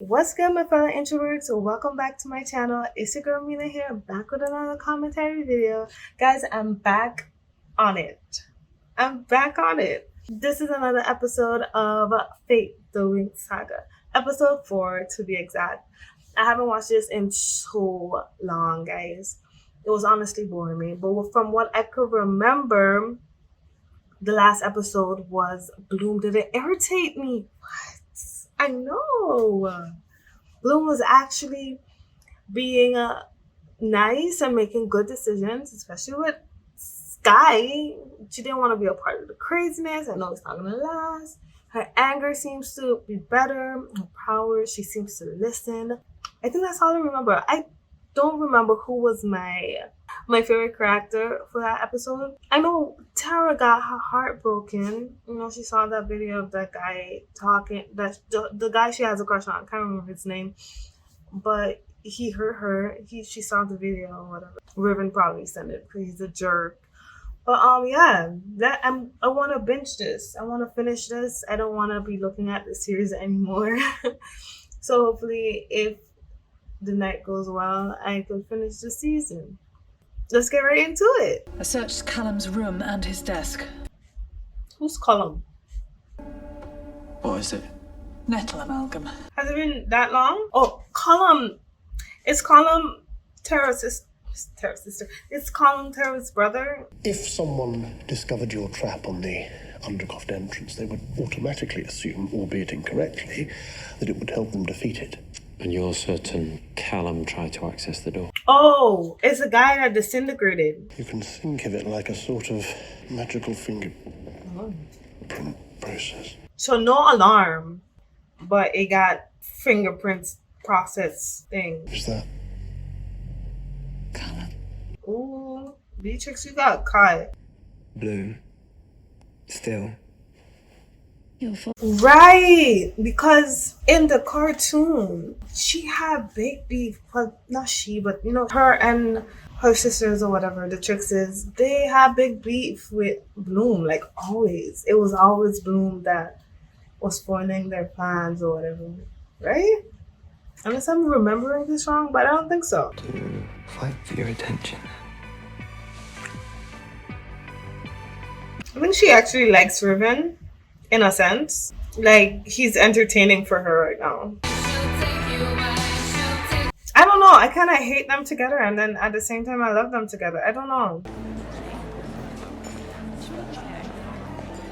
What's good, my fellow introverts? Welcome back to my channel. It's your girl Minna here, back with another commentary video. Guys, I'm back on it. This is another episode of Fate, the Winx Saga. Episode 4 to be exact. I haven't watched this in so long, guys. It was honestly boring me. But from what I could remember, the last episode was Bloom didn't irritate me. What? I know. Bloom was actually being nice and making good decisions, especially with Sky. She didn't want to be a part of the craziness. I know it's not going to last. Her anger seems to be better. Her power, she seems to listen. I think that's all I remember. I don't remember who was my favorite character for that episode. I know Tara got her heart broken. You know, she saw that video of that guy talking, that the guy she has a crush on. I can't remember his name, but he hurt her. She saw the video or whatever. Riven probably sent it because he's a jerk. But yeah, I want to binge this. I want to finish this. I don't want to be looking at the series anymore. So hopefully, if the night goes well, I can finish the season. Let's get right into it. I searched Callum's room and his desk. Who's Callum? What is it? Nettle amalgam. Has it been that long? Oh, Callum. It's Callum Tara's sister. It's Callum Tara's brother. If someone discovered your trap on the undercroft entrance, they would automatically assume, albeit incorrectly, that it would help them defeat it. And you're certain Callum tried to access the door? Oh, it's a guy that disintegrated. You can think of it like a sort of magical fingerprint process. So no alarm, but it got fingerprints process thing. Who's that? Callum. Ooh, Beatrix, you got caught. Bloom. Still. Your fault. Right, because in the cartoon, she had big beef. Well, not she, but you know, her and her sisters or whatever, the Trixes, they had big beef with Bloom, like always. It was always Bloom that was spoiling their plans or whatever, right? Unless I'm remembering this wrong, but I don't think so. To fight for your attention. I think she actually likes Riven, in a sense. Like, he's entertaining for her right now. I don't know. I kind of hate them together, and then at the same time, I love them together. I don't know.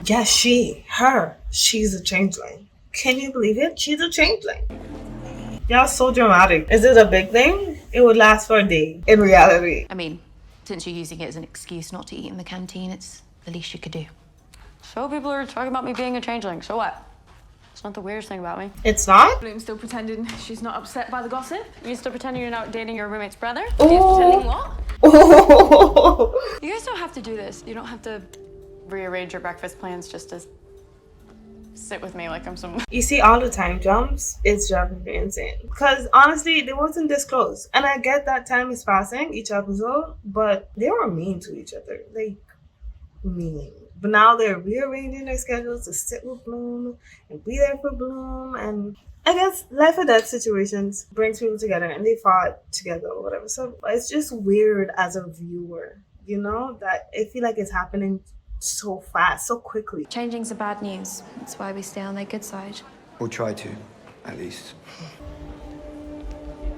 Yes, she's a changeling. Can you believe it? She's a changeling. Y'all so dramatic. Is it a big thing? It would last for a day in reality. I mean, since you're using it as an excuse not to eat in the canteen, it's the least you could do. So people are talking about me being a changeling. So what? It's not the weirdest thing about me. It's not? Bloom's still pretending she's not upset by the gossip. You still pretending you're not dating your roommate's brother? Oh. Pretending what? Oh. You guys don't have to do this. You don't have to rearrange your breakfast plans just to sit with me like I'm some... You see all the time jumps, it's driving me insane. Because honestly, they wasn't this close. And I get that time is passing each episode, but they were mean to each other. Like, mean. But now they're rearranging their schedules to sit with Bloom and be there for Bloom. And I guess life or death situations brings people together and they fought together or whatever. So it's just weird as a viewer, you know, that I feel like it's happening so fast, so quickly. Changing's a bad news. That's why we stay on their good side. Or try to, at least.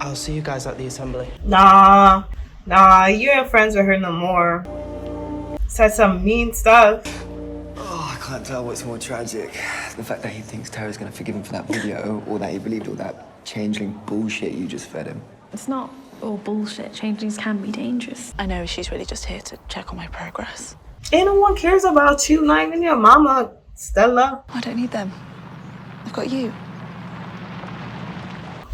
I'll see you guys at the assembly. Nah, you ain't friends with her no more. Said some mean stuff. Oh, I can't tell what's more tragic. The fact that he thinks Tara's gonna forgive him for that video, or that he believed all that changeling bullshit you just fed him. It's not all bullshit. Changelings can be dangerous. I know she's really just here to check on my progress. Ain't no one cares about you, not even your mama, Stella. I don't need them. I've got you.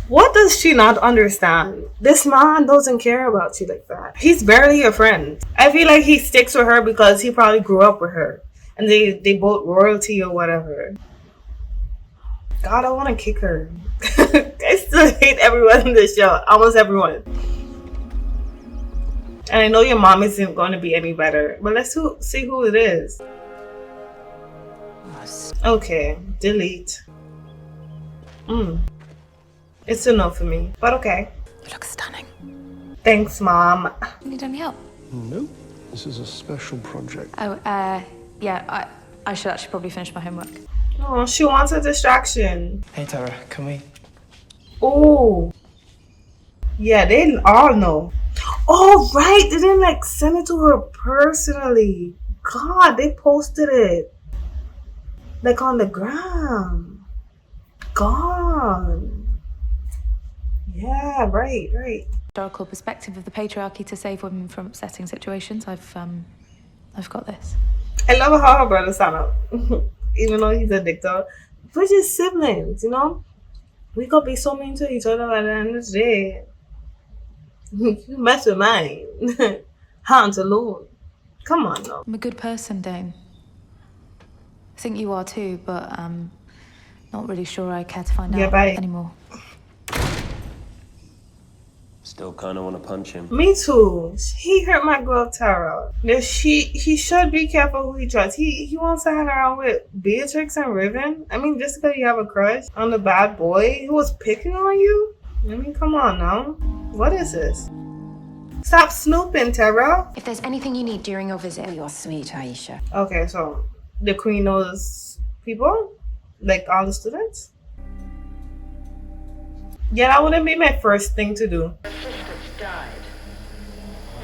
What does she not understand? This man doesn't care about you like that. He's barely a friend. I feel like he sticks with her because he probably grew up with her. And they both royalty or whatever. God, I want to kick her. I still hate everyone in this show. Almost everyone. And I know your mom isn't going to be any better. But let's see who it is. Okay, delete. It's enough for me, but okay. You look stunning. Thanks, Mom. You need any help? No, this is a special project. Oh, yeah, I should actually probably finish my homework. Oh, she wants a distraction. Hey, Tara, can we? Oh. Yeah, they all know. Oh, right. They didn't like send it to her personally. God, they posted it. Like on the gram. God. Yeah, right. Historical perspective of the patriarchy to save women from upsetting situations. I've got this. I love how her brother sound up. Even though he's a dictator. We're just siblings, you know? We could be so mean to each other at the end of the day. You mess with mine. Hands alone. Come on, now. I'm a good person, Dane. I think you are too, but not really sure I care to find out anymore. Still kind of want to punch him. Me too. He hurt my girl Tara. He should be careful who he trusts. He wants to hang around with Beatrix and Riven. I mean, just because you have a crush on the bad boy who was picking on you. I mean, come on now. What is this? Stop snooping, Tara. If there's anything you need during your visit, You're sweet, Aisha. Okay, so the queen knows people, like all the students. Yeah, that wouldn't be my first thing to do.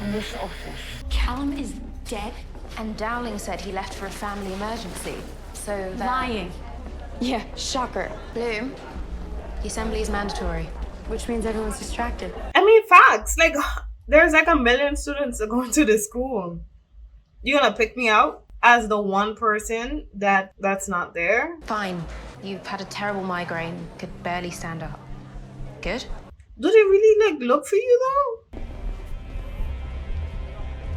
In this office. Callum is dead, and Dowling said he left for a family emergency. So Lying. Yeah, shocker. Bloom, the assembly is mandatory. Which means everyone's distracted. I mean, facts. Like, there's like 1 million students that going to this school. You gonna pick me out as the one person that's not there? Fine. You've had a terrible migraine, could barely stand up. Good? Do they really like look for you though?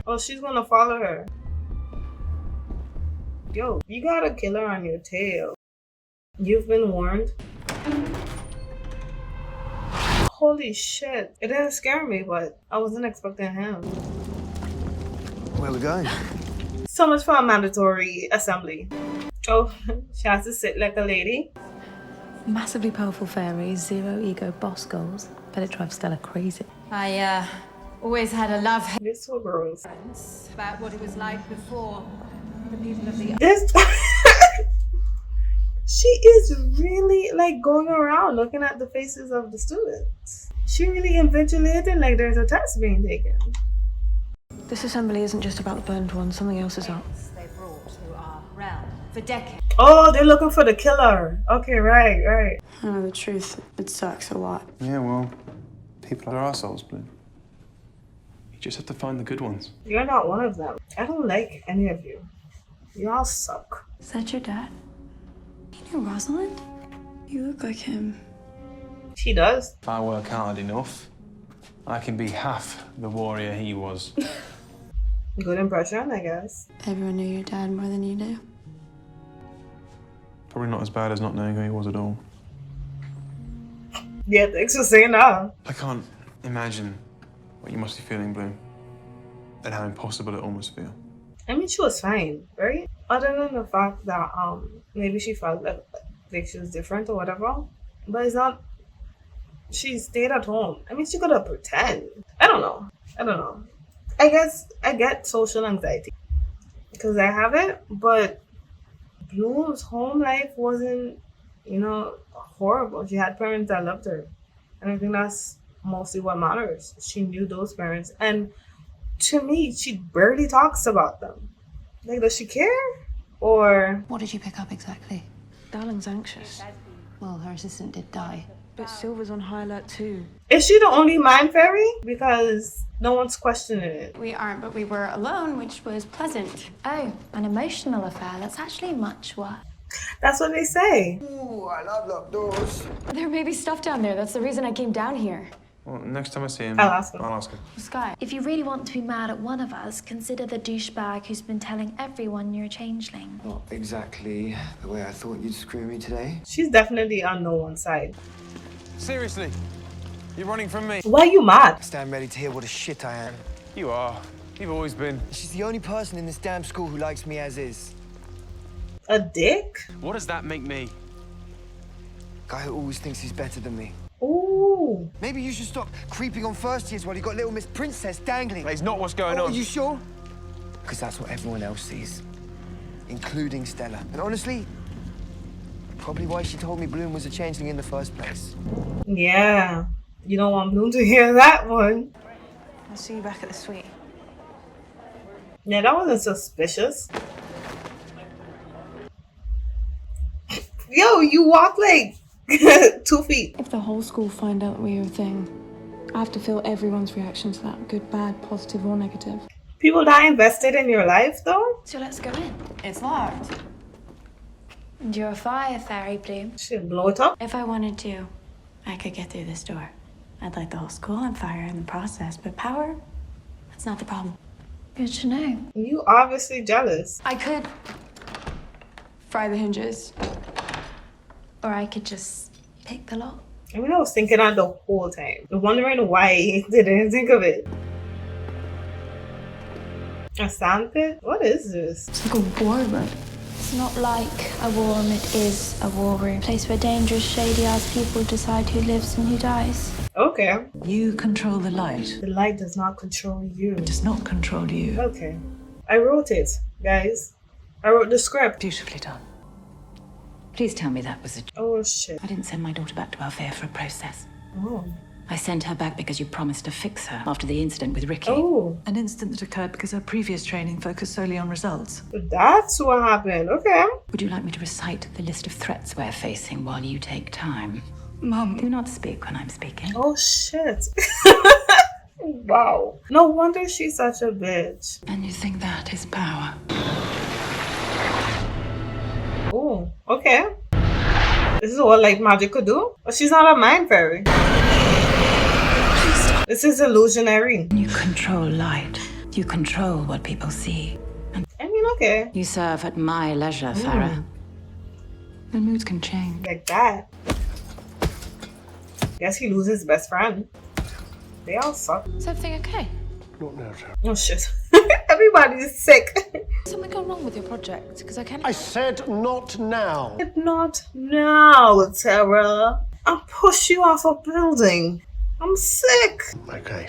Oh, she's gonna follow her. Yo, you got a killer on your tail. You've been warned. Holy shit. It didn't scare me, but I wasn't expecting him. Where are we going? So much for a mandatory assembly. Oh, she has to sit like a lady. Massively powerful fairies, zero ego boss goals. Bet it drives Stella crazy. I always had a love This so gross. about what it was like before the people of the This she is really like going around looking at the faces of the students. She really invigilating like there's a test being taken. This assembly isn't just about the burned ones, something else is up. they brought to our realm for decades. Oh, they're looking for the killer. Okay, right. I know the truth. It sucks a lot. Yeah, well, people are assholes, Blue. You just have to find the good ones. You're not one of them. I don't like any of you. You all suck. Is that your dad? You know Rosalind? You look like him. She does. If I work hard enough, I can be half the warrior he was. Good impression, I guess. Everyone knew your dad more than you do. Probably not as bad as not knowing who he was at all. Yeah, thanks for saying that. I can't imagine what you must be feeling, Bloom. And how impossible it all must feel. I mean, she was fine, right? Other than the fact that maybe she felt like she was different or whatever. But it's not. She stayed at home. I mean, she could have pretend. I don't know. I guess I get social anxiety because I have it, but Bloom's home life wasn't, horrible. She had parents that loved her, and I think that's mostly what matters. She knew those parents, and to me, she barely talks about them. Like, does she care? Or What did you pick up exactly? Darling's anxious, Well, her assistant did die. but Silver's on high alert too. is she the only mind fairy? Because no one's questioning it. We aren't, but we were alone, which was pleasant. Oh, an emotional affair. That's actually much worse. That's what they say. Ooh, I love locked doors. There may be stuff down there. That's the reason I came down here. Well, next time I see him, I'll ask him. Sky. If you really want to be mad at one of us, consider the douchebag who's been telling everyone you're a changeling. Not exactly the way I thought you'd screw me today. She's definitely on no one's side. Seriously? You're running from me? Why are you mad? Stand ready to hear what a shit I am. You are. You've always been. She's the only person in this damn school who likes me as is. A dick? What does that make me? Guy who always thinks he's better than me. Ooh. Ooh. Maybe you should stop creeping on first years while you got little Miss Princess dangling. That's not what's going on. Are you sure? Because that's what everyone else sees, including Stella. And honestly, probably why she told me Bloom was a changeling in the first place. Yeah. You don't want Bloom to hear that one. I'll see you back at the suite. Yeah, that wasn't suspicious. Yo, you walk like 2 feet. If the whole school find out we're a thing, I have to feel everyone's reaction to that, good, bad, positive or negative. People that invested in your life, though? So let's go in. It's locked. And you're a fire fairy, Bloom. Should blow it up. If I wanted to, I could get through this door. I'd light the whole school on fire in the process, but power, that's not the problem. Good to know. You obviously jealous. I could fry the hinges. Or I could just pick the lock. I mean, I was thinking that the whole time. Wondering why he didn't think of it. A sandpit? What is this? It's like a war room. It's not like a war room, it is a war room. A place where dangerous, shady-ass people decide who lives and who dies. Okay. You control the light. The light does not control you. It does not control you. Okay. I wrote it, guys. I wrote the script. Beautifully done. Please tell me that was a... Oh, shit. I didn't send my daughter back to welfare for a process. Oh. I sent her back because you promised to fix her after the incident with Ricky. Oh. An incident that occurred because her previous training focused solely on results. That's what happened. Okay. Would you like me to recite the list of threats we're facing while you take time? Mom. Do not speak when I'm speaking. Oh, shit. Wow. No wonder she's such a bitch. And you think that is power? Oh, okay. This is what like magic could do? But she's not a mind fairy. This is illusionary. You control light. You control what people see. And I mean, okay. you serve at my leisure, Farah. The moods can change. Like that. Guess he loses his best friend. They all suck. Is everything okay? Not now, Tara. Oh shit. Everybody's sick. Something go wrong with your project? Because I can't. I said not now. Not now, Tara. I'll push you off a building. I'm sick. Okay,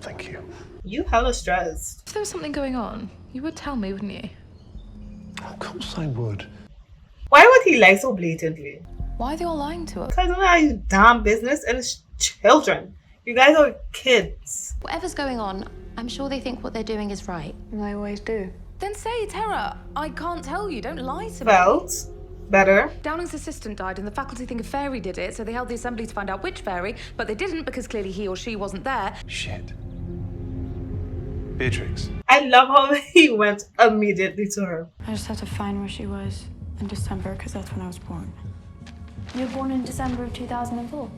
thank you. You hella stressed. If there was something going on, you would tell me, wouldn't you? Of course I would. Why would he lie so blatantly? Why are they all lying to us? Because it's not his damn business and it's children. You guys are kids. Whatever's going on, I'm sure they think what they're doing is right. They always do. Then say, Tara, I can't tell you. Don't lie to me. Felt better. Downing's assistant died and the faculty think a fairy did it, so they held the assembly to find out which fairy, but they didn't because clearly he or she wasn't there. Shit. Beatrix. I love how he went immediately to her. I just had to find where she was in December because that's when I was born. You were born in December of 2004.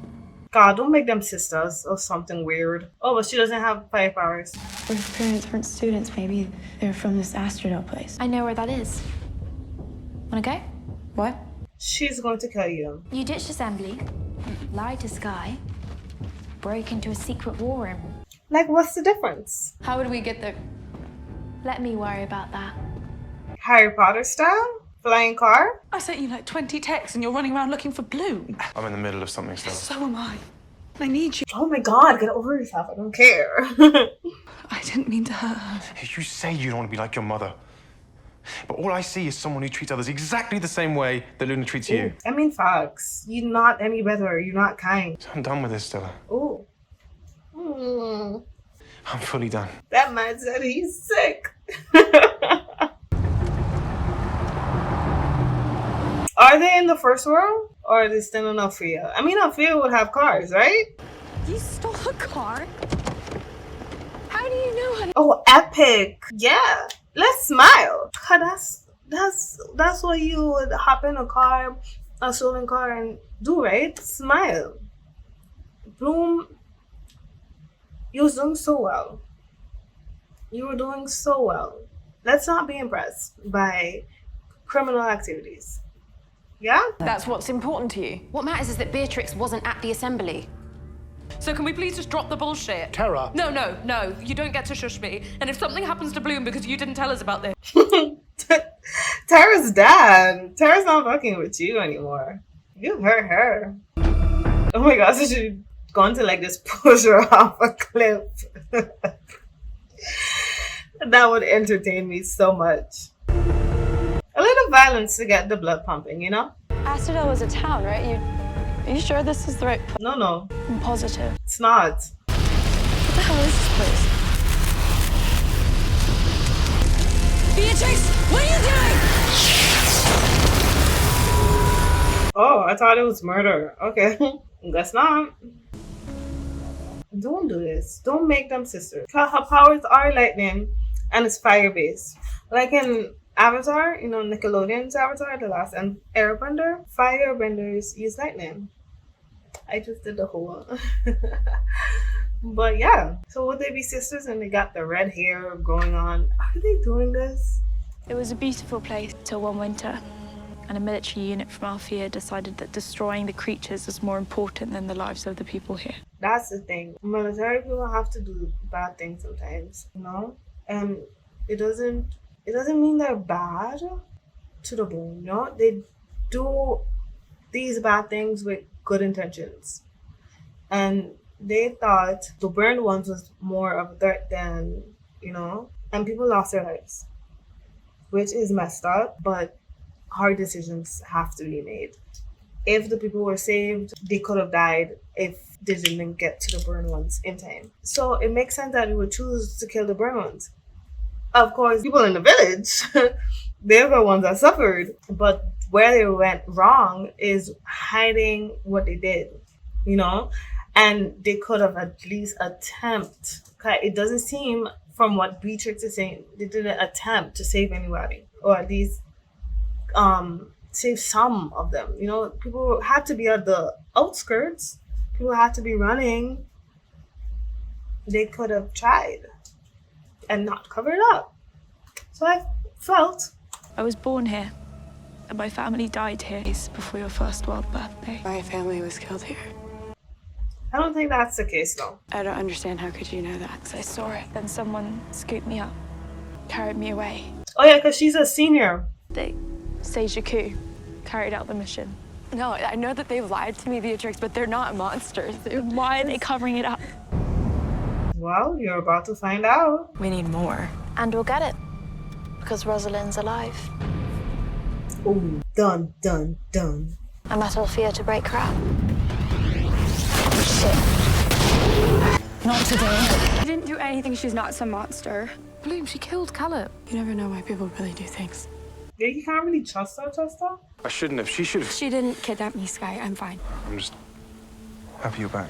God, don't make them sisters or something weird. Oh, but she doesn't have 5 hours. Or if parents weren't students, maybe they're from this Astrodel place. I know where that is. Wanna go? What? She's going to kill you. You ditched assembly, lied to Sky, broke into a secret war room. Like, what's the difference? How would we get there? Let me worry about that. Harry Potter style? Flying car? I sent you like 20 texts and you're running around looking for Bloom. I'm in the middle of something still. So am I. I need you. Oh my god, get over yourself. I don't care. I didn't mean to hurt her. You say you don't want to be like your mother. But all I see is someone who treats others exactly the same way that Luna treats you. I mean, facts. You're not any better. You're not kind. I'm done with this, Stella. Ooh. I'm fully done. That man said he's sick. Are they in the first world? Or are they still in Alfea? I mean, Alfea would have cars, right? You stole a car? How do you know how to... Oh, epic. Yeah. Let's smile. God, that's what you would hop in a car, a stolen car, and do, right? Smile. Bloom, you was doing so well. You were doing so well. Let's not be impressed by criminal activities. Yeah? That's what's important to you. What matters is that Beatrix wasn't at the assembly. So can we please just drop the bullshit? Tara. No. You don't get to shush me. And if something happens to Bloom because you didn't tell us about this... Tara's dad. Tara's not fucking with you anymore. You hurt her. Oh my god, so she going to like just push her off a cliff. That would entertain me so much. A little violence to get the blood pumping, you know? Acido was a town, right? Are you sure this is the right place? No. I'm positive. It's not. What the hell is this place? Beatrix, what are you doing? Oh, I thought it was murder. Okay. Guess not. Don't do this. Don't make them sisters. Her powers are lightning and it's fire based. Like in Avatar, you know, Nickelodeon's Avatar, The Last Airbender, firebenders use lightning. I just did the whole But yeah. So would they be sisters and they got the red hair going on? Are they doing this? It was a beautiful place till one winter, and a military unit from Althea decided that destroying the creatures is more important than the lives of the people here. That's the thing. Military people have to do bad things sometimes, you know? And it doesn't mean they're bad to the bone, you know? They do these bad things with good intentions. And they thought the burned ones was more of a threat than, you know? And people lost their lives, which is messed up, but hard decisions have to be made. If the people were saved, they could have died if they didn't get to the burned ones in time. So it makes sense that we would choose to kill the burned ones. Of course, people in the village, they're the ones that suffered. But where they went wrong is hiding what they did, you know? And they could have at least attempt. It doesn't seem from what Beatrix is saying, they didn't attempt to save anybody. Or at least save some of them. You know, people had to be at the outskirts. People had to be running. They could have tried and not covered up. So I felt. I was born here, and my family died here before your first world birthday. My family was killed here. I don't think that's the case, though. I don't understand. How could you know that? I saw it. Then someone scooped me up, carried me away. Oh yeah, because she's a senior. They staged a coup, carried out the mission. No, I know that they've lied to me, Beatrix, but they're not monsters. Why are they covering it up? Well, you're about to find out. We need more. And we'll get it. Because Rosalind's alive. Ooh, done. I'm at Althea to break her up. Not today. She didn't do anything. She's not some monster. Bloom, she killed Callum. You never know why people really do things. Yeah, you can't really trust her. I shouldn't have. She should have. She didn't kidnap me, Sky. I'm fine. I'm just happy you're back.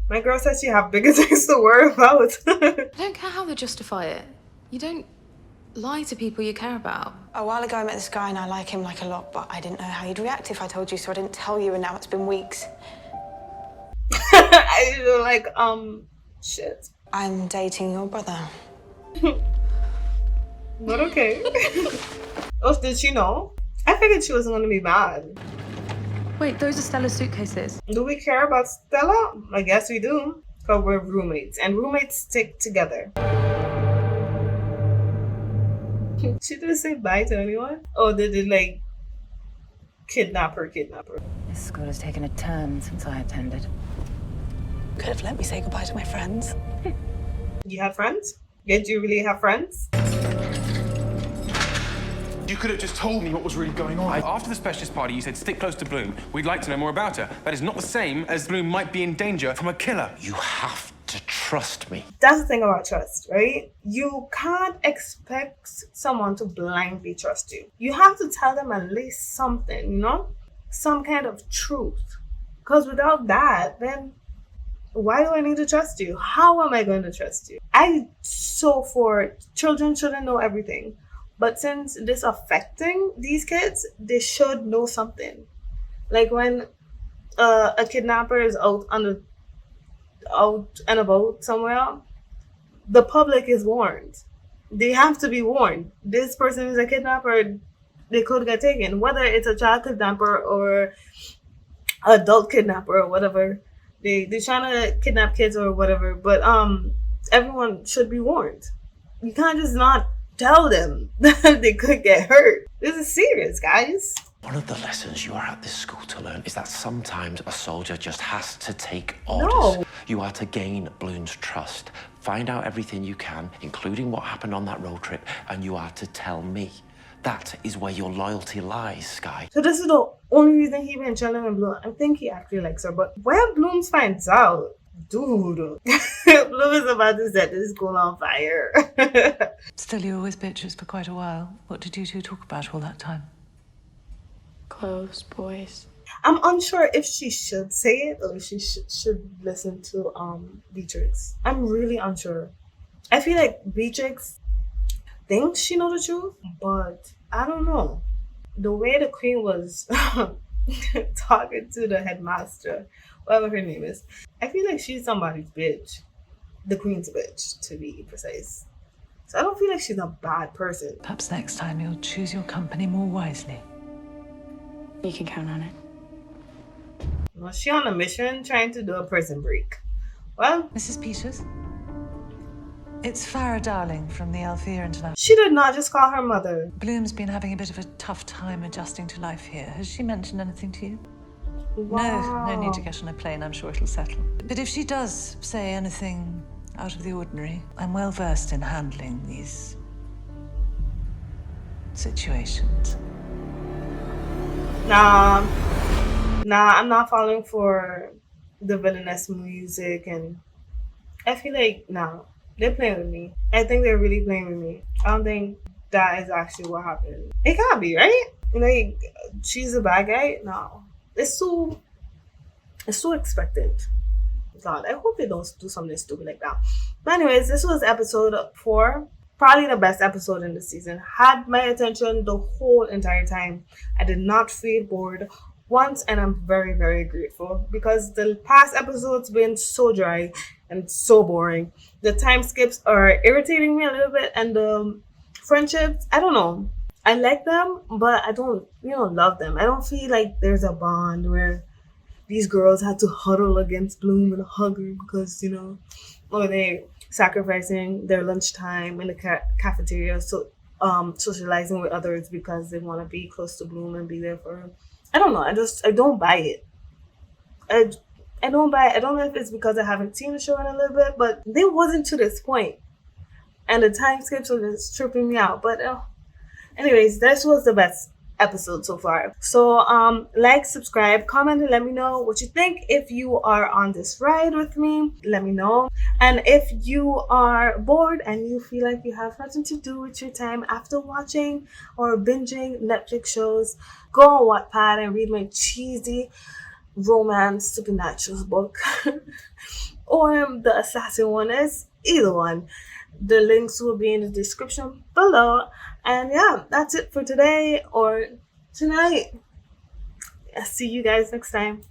My girl says she have bigger things to worry about. I don't care how they justify it. You don't lie to people you care about. A while ago I met this guy and I like him like a lot, but I didn't know how you'd react if I told you, so I didn't tell you, and now it's been weeks. I feel like, shit. I'm dating your brother. But okay. Oh, did she know? I figured she wasn't gonna be bad. Wait, those are Stella's suitcases. Do we care about Stella? I guess we do. Because we're roommates, and roommates stick together. She didn't say bye to anyone? Oh, did they, like, kidnap her? This school has taken a turn since I attended. Could have let me say goodbye to my friends. You have friends? Did you really have friends? You could have just told me what was really going on. After the specialist party, you said stick close to Bloom. We'd like to know more about her. That is not the same as Bloom might be in danger from a killer. You have to trust me. That's the thing about trust, right? You can't expect someone to blindly trust you. You have to tell them at least something, you know? Some kind of truth. Because without that, then why do I need to trust you? How am I going to trust you? For children shouldn't know everything. But since this affecting these kids, they should know something. Like when a kidnapper is out and about somewhere, the public is warned. They have to be warned. This person is a kidnapper. They could get taken, whether it's a child kidnapper or adult kidnapper or whatever. They're trying to kidnap kids or whatever. But everyone should be warned. You can't just not tell them that they could get hurt. This is serious, guys. One of the lessons you are at this school to learn is that sometimes a soldier just has to take orders. No. You are to gain Bloom's trust, find out everything you can, including what happened on that road trip, and you are to tell me. That is where your loyalty lies, Sky. So this is the only reason he been chilling with Bloom. I think he actually likes her, but when Bloom finds out, dude, Bloom is about to set this school on fire. Still, you were with bitches for quite a while. What did you two talk about all that time? Clothes, boys. I'm unsure if she should say it or if she should listen to Beatrix. I'm really unsure. I feel like Beatrix thinks she knows the truth, but I don't know. The way the queen was talking to the headmaster, whatever her name is, I feel like she's somebody's bitch. The queen's bitch, to be precise. So I don't feel like she's a bad person. Perhaps next time you'll choose your company more wisely. You can count on it. Was she on a mission trying to do a prison break? Well, Mrs. Peters? It's Farah Darling from the Althea International. She did not just call her mother. Bloom's been having a bit of a tough time adjusting to life here. Has she mentioned anything to you? Wow. No need to get on a plane. I'm sure it'll settle. But if she does say anything out of the ordinary, I'm well versed in handling these situations. Nah, I'm not falling for the villainous music, and I feel like, they're playing with me. I think they're really playing with me. I don't think that is actually what happened. It can't be, right? Like, she's a bad guy? No. It's too expectant. God, I hope they don't do something stupid like that. But anyways, this was episode 4. Probably the best episode in the season. Had my attention the whole entire time. I did not feel bored once, and I'm very, very grateful because the past episodes been so dry and so boring. The time skips are irritating me a little bit, and the friendships, I don't know. I like them, but I don't, love them. I don't feel like there's a bond where these girls had to huddle against Bloom and hug her because, or they sacrificing their lunchtime in the cafeteria, so socializing with others because they want to be close to Bloom and be there for her. I don't know. I don't buy it. I don't buy it. I don't know if it's because I haven't seen the show in a little bit, but they wasn't to this point. And the time skips are just tripping me out. But anyways, this was the best episode so far. So like, subscribe, comment, and let me know what you think. If you are on this ride with me, let me know. And if you are bored and you feel like you have nothing to do with your time after watching or binging Netflix shows, go on Wattpad and read my cheesy romance supernatural book or the assassin one. Is either one. The links will be in the description below. And yeah, that's it for today or tonight. I'll see you guys next time.